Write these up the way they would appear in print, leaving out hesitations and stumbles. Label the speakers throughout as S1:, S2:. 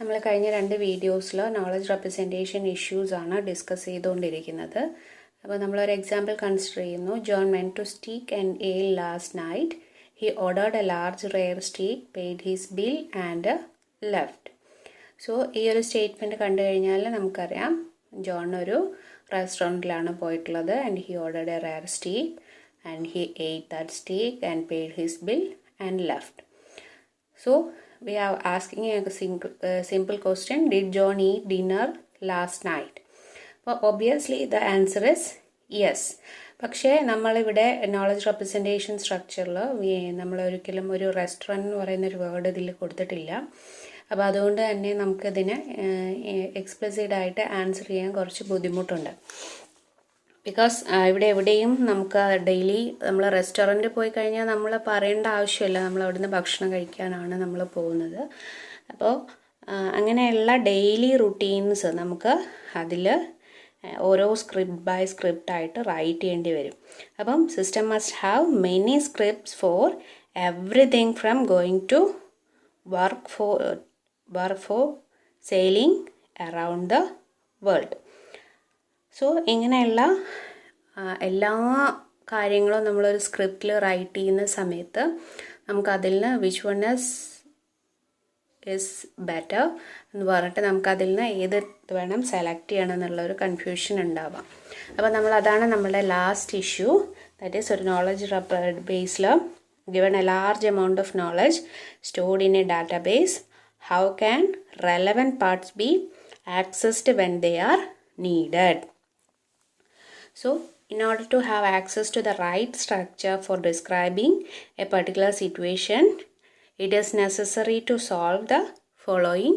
S1: നമ്മൾ കഴിഞ്ഞ രണ്ട് വീഡിയോസിൽ നോളജ് റെപ്രസെൻറ്റേഷൻ ഇഷ്യൂസ് ആണ് ഡിസ്കസ് ചെയ്തുകൊണ്ടിരിക്കുന്നത്. അപ്പോൾ നമ്മളൊരു എക്സാമ്പിൾ കൺസിഡർ ചെയ്യുന്നു. John went to steak and ale last night. He ordered a large rare steak, paid his bill and left. So ഈ ഒരു സ്റ്റേറ്റ്മെൻറ്റ് കണ്ടു കഴിഞ്ഞാൽ നമുക്കറിയാം ജോൺ ഒരു റെസ്റ്റോറൻറ്റിലാണ് പോയിട്ടുള്ളത്. And he ordered A rare steak and he eight that steak and paid his bill and left. So we are asking a simple question: did John eat dinner last night? Well, obviously the answer is yes. പക്ഷേ നമ്മളിവിടെ knowledge representation സ്ട്രക്ചറിൽ നമ്മൾ ഒരിക്കലും ഒരു restaurant എന്ന് പറയുന്നൊരു word ഇതിൽ കൊടുത്തിട്ടില്ല. അപ്പോൾ അതുകൊണ്ട് തന്നെ നമുക്കിതിനെ എക്സ്പ്ലിസിറ്റ് ആയിട്ട് ആൻസർ ചെയ്യാൻ കുറച്ച് ബുദ്ധിമുട്ടുണ്ട്. ബിക്കോസ് ഇവിടെ എവിടെയും നമുക്ക് ഡെയിലി നമ്മൾ റെസ്റ്റോറൻറ്റിൽ പോയി കഴിഞ്ഞാൽ നമ്മൾ പറയേണ്ട ആവശ്യമില്ല, നമ്മൾ അവിടുന്ന് ഭക്ഷണം കഴിക്കാനാണ് നമ്മൾ പോകുന്നത്. അപ്പോൾ അങ്ങനെയുള്ള ഡെയിലി റുട്ടീൻസ് നമുക്ക് അതിൽ ഓരോ സ്ക്രിപ്റ്റ് ബൈ സ്ക്രിപ്റ്റ് ആയിട്ട് റൈറ്റ് ചെയ്യേണ്ടി വരും. അപ്പം system must have many scripts for everything from going to work for sailing around the world. So ഇങ്ങനെയുള്ള എല്ലാ കാര്യങ്ങളും നമ്മളൊരു സ്ക്രിപ്റ്റിൽ റൈറ്റ് ചെയ്യുന്ന സമയത്ത് നമുക്കതിൽ നിന്ന് വിച്ച് വൺ ഇസ് ബെറ്റർ എന്ന് പറഞ്ഞിട്ട് നമുക്കതിൽ നിന്ന് ഏത് വേണം സെലക്ട് ചെയ്യണം എന്നുള്ളൊരു കൺഫ്യൂഷൻ ഉണ്ടാവാം. അപ്പോൾ അതാണ് നമ്മളുടെ ലാസ്റ്റ് ഇഷ്യൂ. ദാറ്റ് ഈസ് ഒരു knowledge Basil given A large amount of knowledge stored in A database. How can relevant parts B accessed when they are needed? So, in order to have access to the right structure for describing a particular situation, it is necessary to solve the following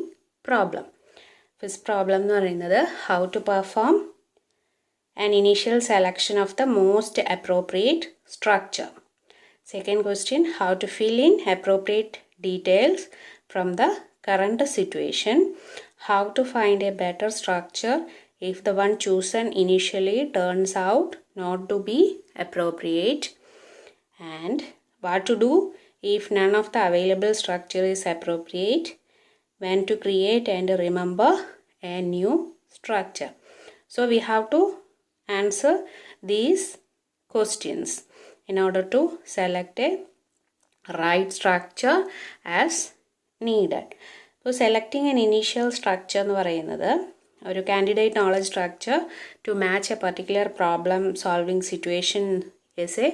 S1: problem. First problem എന്ന് പറയുന്നത് how to perform an initial selection of the most appropriate structure. Second question, how to fill in appropriate details from the current situation. How to find a better structure if the one chosen initially turns out not to be appropriate, and what to do if none of the available structure is appropriate, when to create and remember a new structure. So we have to answer these questions in order to select a right structure as needed. So selecting an initial structure എന്ന് പറയുന്നത് ഒരു candidate knowledge structure to match a particular problem solving situation is a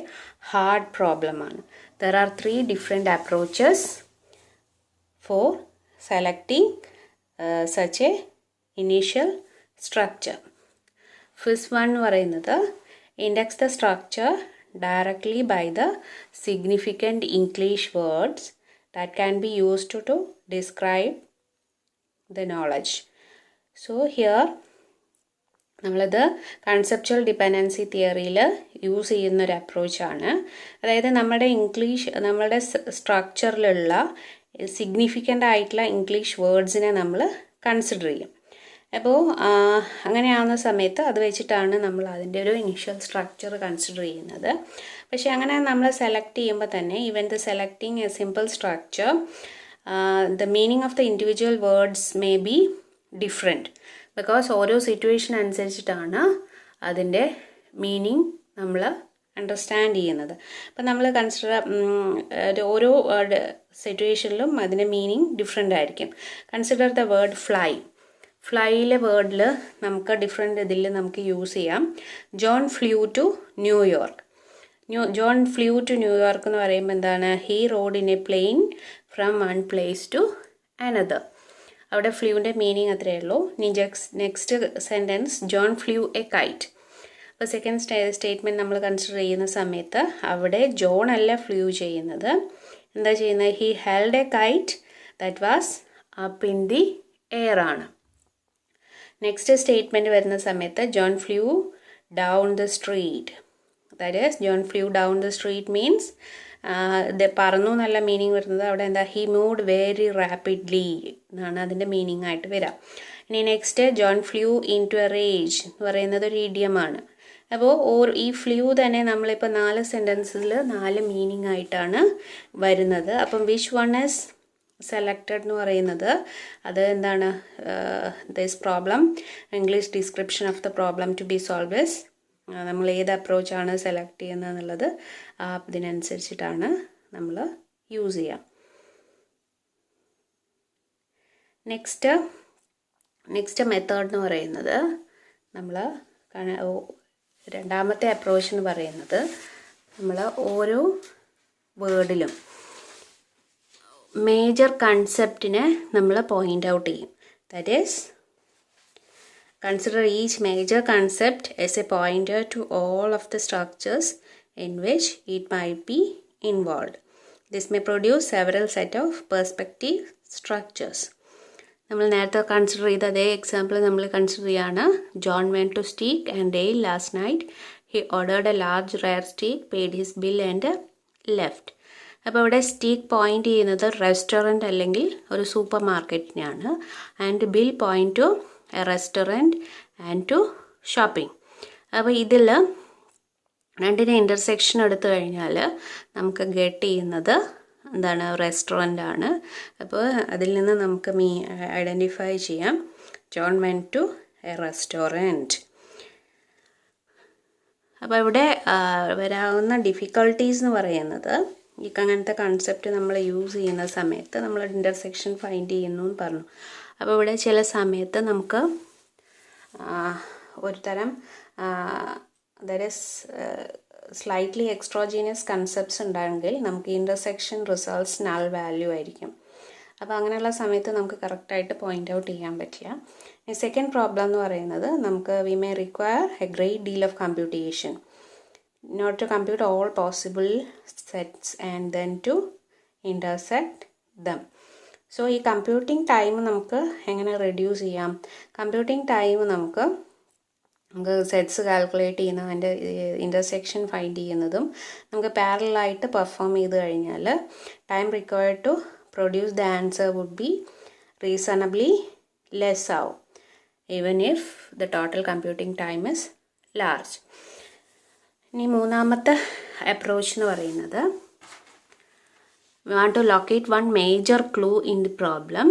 S1: hard പ്രോബ്ലമാണ്. There are 3 different approaches for selecting such a initial structure. First one എന്ന് പറയുന്നത് index the structure directly by the significant English words that can be used to describe the knowledge. So here നമ്മളത് conceptual dependency തിയറിയിൽ use ചെയ്യുന്നൊരു അപ്രോച്ചാണ്. അതായത് നമ്മളുടെ സ്ട്രക്ചറിലുള്ള significant ആയിട്ടുള്ള English വേർഡ്സിനെ നമ്മൾ കൺസിഡർ ചെയ്യും. അപ്പോൾ അങ്ങനെയാവുന്ന സമയത്ത് അത് വെച്ചിട്ടാണ് നമ്മൾ അതിൻ്റെ ഒരു ഇനീഷ്യൽ സ്ട്രക്ചർ കൺസിഡർ ചെയ്യുന്നത്. പക്ഷേ അങ്ങനെ നമ്മൾ സെലക്ട് ചെയ്യുമ്പോൾ തന്നെ even the selecting A simple structure the meaning of the individual words may be different. Because ഓരോ സിറ്റുവേഷൻ അനുസരിച്ചിട്ടാണ് അതിൻ്റെ മീനിങ് നമ്മൾ അണ്ടർസ്റ്റാൻഡ് ചെയ്യുന്നത്. അപ്പം നമ്മൾ ഓരോ സിറ്റുവേഷനിലും അതിൻ്റെ മീനിങ് ഡിഫറെൻ്റ് ആയിരിക്കും. Consider the word fly. ഫ്ലൈയിലെ വേർഡിൽ നമുക്ക് ഡിഫറെൻ്റ് ഇതിൽ നമുക്ക് യൂസ് ചെയ്യാം. John flew to New York. John flew to New York എന്ന് പറയുമ്പോൾ എന്താണ്? He rode in a plane from one place to another. അവിടെ ഫ്ലൂവിൻ്റെ മീനിങ് അത്രയേ ഉള്ളൂ. Next sentence John flew a kite. അപ്പോൾ സെക്കൻഡ് സ്റ്റേറ്റ്മെൻറ്റ് നമ്മൾ കൺസിഡർ ചെയ്യുന്ന സമയത്ത് അവിടെ ജോൺ അല്ല ഫ്ലൂ ചെയ്യുന്നത്. എന്താ ചെയ്യുന്നത്? He held a kite that was up in the air ആണ്. നെക്സ്റ്റ് സ്റ്റേറ്റ്മെൻറ്റ് വരുന്ന സമയത്ത് John flew down the street. That is John flew down the street means ഇത് പറന്നു നല്ല മീനിങ് വരുന്നത്. അവിടെ എന്താ? ഹി മൂവ്ഡ് വെരി റാപ്പിഡ്ലി എന്നാണ് അതിൻ്റെ മീനിങ് ആയിട്ട് വരാം. ഇനി next John flew into a rage എന്ന് പറയുന്നത് ഒരു ഇഡിയമാണ്. അപ്പോൾ ഈ ഫ്ലൂ തന്നെ നമ്മളിപ്പോൾ 4 സെൻറ്റൻസിൽ 4 മീനിങ് ആയിട്ടാണ് വരുന്നത്. അപ്പം വിച്ച് വൺ ഈസ് സെലക്റ്റഡ് എന്ന് പറയുന്നത് അത് എന്താണ്, this problem English description of the problem to be solve is, നമ്മൾ ഏത് അപ്രോച്ചാണ് സെലക്ട് ചെയ്യുന്നത് എന്നുള്ളത് ഇതിനനുസരിച്ചിട്ടാണ് നമ്മൾ യൂസ് ചെയ്യുക. നെക്സ്റ്റ് മെത്തേഡ് എന്ന് പറയുന്നത് നമ്മൾ രണ്ടാമത്തെ അപ്രോച്ച് എന്ന് പറയുന്നത് നമ്മൾ ഓരോ വേർഡിലും മേജർ കൺസെപ്റ്റിനെ നമ്മൾ പോയിൻ്റ് ഔട്ട് ചെയ്യും. That is consider each major concept as a pointer to all of the structures in which it might be involved. This may produce several set of perspective structures. നമ്മൾ നേരത്തെ consider ചെയ്ത അതേ example നമ്മൾ consider ചെയ്യാണ്. John went to steak and Dale last night. He ordered a large rare steak, paid his bill and left. അപ്പോൾ ഇവിടെ steak point ചെയ്യുന്നത് restaurant അല്ലെങ്കിൽ ഒരു സൂപ്പർ മാർക്കറ്റിനെയാണ്. And bill point to a restaurant and to shopping. അപ്പോൾ ഇതിൽ രണ്ടിൻ്റെ intersection എടുത്തു കഴിഞ്ഞാൽ നമുക്ക് ഗെറ്റ് ചെയ്യുന്നത് എന്താണ്, റെസ്റ്റോറൻ്റ് ആണ്. അപ്പോൾ അതിൽ നിന്ന് നമുക്ക് ഐഡൻറ്റിഫൈ ചെയ്യാം John went to a restaurant. അപ്പോൾ ഇവിടെ വരാവുന്ന ഡിഫിക്കൽട്ടീസ് എന്ന് പറയുന്നത് ഈ അങ്ങനത്തെ കൺസെപ്റ്റ് നമ്മൾ യൂസ് ചെയ്യുന്ന സമയത്ത് നമ്മൾ ഇൻ്റർസെക്ഷൻ ഫൈൻഡ് ചെയ്യുന്നു എന്ന് പറഞ്ഞു. അപ്പോൾ ഇവിടെ ചില സമയത്ത് നമുക്ക് ഒരു തരം ദാറ്റ് ഈസ് സ്ലൈറ്റ്ലി എക്സ്ട്രോജീനിയസ് കൺസെപ്റ്റ്സ് ഉണ്ടെങ്കിൽ നമുക്ക് ഇൻ്റർസെക്ഷൻ റിസൾട്ട്സ് നൾ വാല്യൂ ആയിരിക്കും. അപ്പോൾ അങ്ങനെയുള്ള സമയത്ത് നമുക്ക് കറക്റ്റായിട്ട് പോയിൻ്റ് ഔട്ട് ചെയ്യാൻ പറ്റില്ല. സെക്കൻഡ് പ്രോബ്ലം എന്ന് പറയുന്നത് നമുക്ക് V may require A great deal of computation in order to compute all possible sets and then to intersect them. So ഈ കമ്പ്യൂട്ടിംഗ് ടൈം നമുക്ക് എങ്ങനെ റെഡ്യൂസ് ചെയ്യാം? കമ്പ്യൂട്ടിംഗ് ടൈം നമുക്ക് സെറ്റ്സ് കാൽക്കുലേറ്റ് ചെയ്യുന്ന അതിൻ്റെ ഇൻ്റർസെക്ഷൻ ഫൈൻഡ് ചെയ്യുന്നതും നമുക്ക് പാരലായിട്ട് പെർഫോം ചെയ്ത് കഴിഞ്ഞാൽ time required to produce the answer would be reasonably less ആവും, even if the total computing time is large. ഇനി മൂന്നാമത്തെ അപ്രോച്ച് എന്ന് പറയുന്നത് we want to locate one major clue in the problem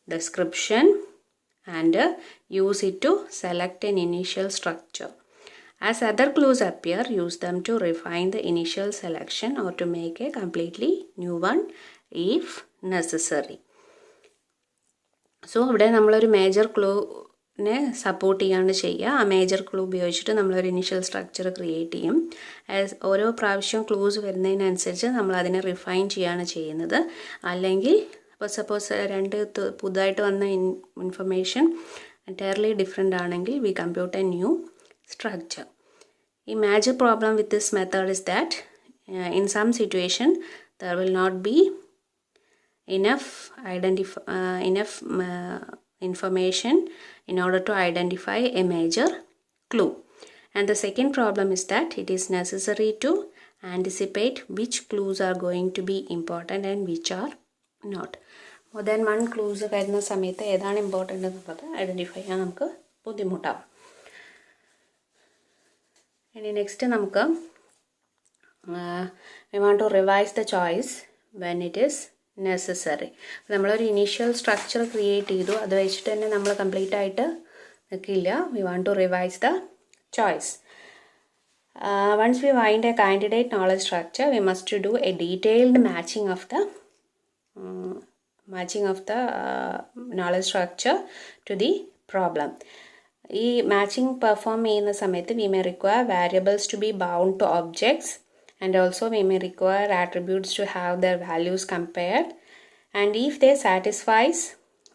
S1: description and use it to select an initial structure. As other clues appear, use them to refine the initial selection or to make a completely new one if necessary. So ഇവിടെ നമ്മളൊരു major ക്ലൂനെ support ചെയ്യാണ് ചെയ്യുക. ആ major clue ഉപയോഗിച്ചിട്ട് നമ്മളൊരു initial structure create ചെയ്യും. ഓരോ പ്രാവശ്യം ക്ലൂസ് വരുന്നതിനനുസരിച്ച് നമ്മൾ അതിനെ റിഫൈൻ ചെയ്യാണ് ചെയ്യുന്നത്. അല്ലെങ്കിൽ ഇപ്പോൾ സപ്പോസ് രണ്ട് പുതുതായിട്ട് വന്ന ഇൻഫർമേഷൻ എൻറ്റയർലി ഡിഫറെൻ്റ് ആണെങ്കിൽ we compute a new structure. ഈ major problem with this method is that in some situation there will not be enough information in order to identify a major clue. And the second problem is that it is necessary to anticipate which clues are going to be important and which are not. More than one clues വരുന്ന സമയത്ത് ഏതാണ് important എന്നുള്ളത് identify ചെയ്യാൻ നമുക്ക് ബുദ്ധിമുട്ടാവും. ഇനി next നമുക്ക് we want to revise the choice when it is necessary. നമ്മളൊരു ഇനീഷ്യൽ സ്ട്രക്ചർ ക്രിയേറ്റ് ചെയ്തു, അത് വെച്ചിട്ട് തന്നെ നമ്മൾ കംപ്ലീറ്റ് ആയിട്ട് നിൽക്കില്ല. We want to revise the choice. Once we find a candidate knowledge structure we must do a detailed matching of the knowledge structure to the problem. ഈ matching perform ചെയ്യുന്ന സമയത്ത് we may require variables to be bound to objects. And also we may require attributes to have their values compared, and if they satisfies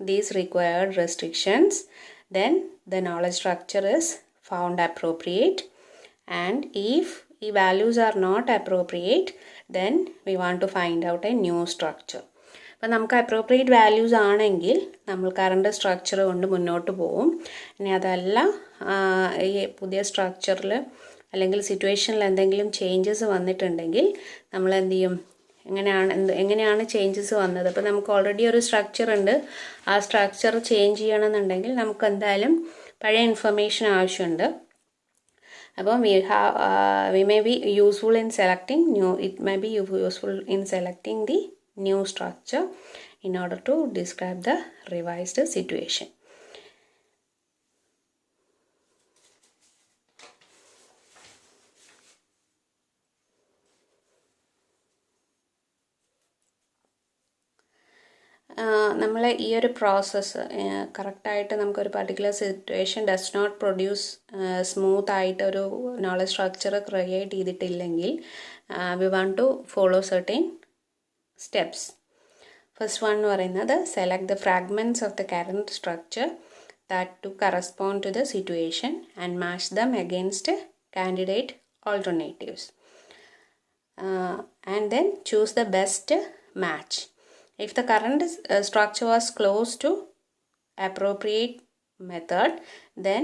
S1: these required restrictions, then the knowledge structure is found appropriate, and if the values are not appropriate, then we want to find out a new structure. അപ്പോൾ നമുക്ക് appropriate values ആണെങ്കിൽ നമ്മൾ current structure കൊണ്ട് മുന്നോട്ട് പോകും. ഇനി അതല്ല ഈ പുതിയ സ്ട്രക്ചറിൽ അല്ലെങ്കിൽ സിറ്റുവേഷനിൽ എന്തെങ്കിലും ചേഞ്ചസ് വന്നിട്ടുണ്ടെങ്കിൽ നമ്മൾ എന്ത് ചെയ്യും, എങ്ങനെയാണ് ചേഞ്ചസ് വന്നത്. അപ്പോൾ നമുക്ക് ഓൾറെഡി ഒരു സ്ട്രക്ചർ ഉണ്ട്, ആ സ്ട്രക്ചർ ചേഞ്ച് ചെയ്യണമെന്നുണ്ടെങ്കിൽ നമുക്ക് എന്തായാലും പഴയ ഇൻഫർമേഷൻ ആവശ്യമുണ്ട്. അപ്പോൾ we may be useful in selecting new, it may be useful in selecting the new structure in order to describe the revised situation. നമ്മൾ ഈ ഒരു പ്രോസസ്സ് കറക്റ്റായിട്ട് നമുക്കൊരു particular situation does not produce smooth ആയിട്ട് ഒരു knowledge structure create ചെയ്തിട്ടില്ലെങ്കിൽ we want to follow certain steps. First one എന്ന് പറയുന്നത് select the fragments of the current structure that to correspond to the situation and match them against candidate alternatives, and then choose the best match. If the current structure was close to appropriate method, then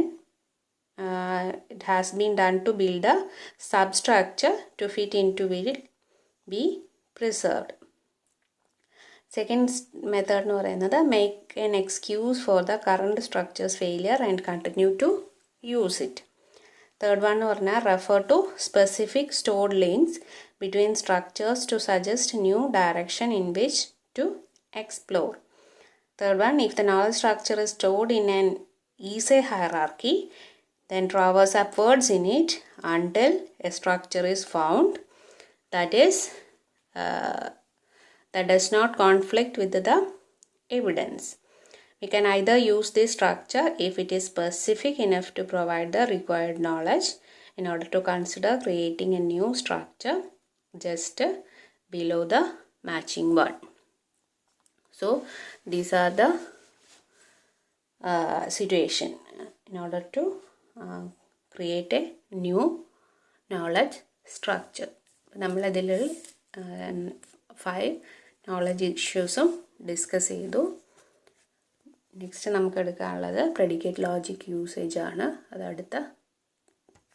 S1: it has been done to build a substructure to fit into will be preserved. Second method എന്ന് പറയുന്നത് make an excuse for the current structure's failure and continue to use it. Third one എന്ന് പറഞ്ഞാൽ refer to specific stored links between structures to suggest new direction in which to explore. Third one, if the knowledge structure is stored in an easy hierarchy, then traverse upwards in it until a structure is found that does not conflict with the evidence. We can either use this structure if it is specific enough to provide the required knowledge in order to consider creating a new structure just below the matching one. So these are the situation in order to create a new knowledge structure. നമ്മൾ അതിൽ 5 knowledge ഇഷ്യൂസും discuss ചെയ്തു. Next നമുക്ക് എടുക്കാനുള്ളത് predicate logic usage ആണ്. അത് അടുത്ത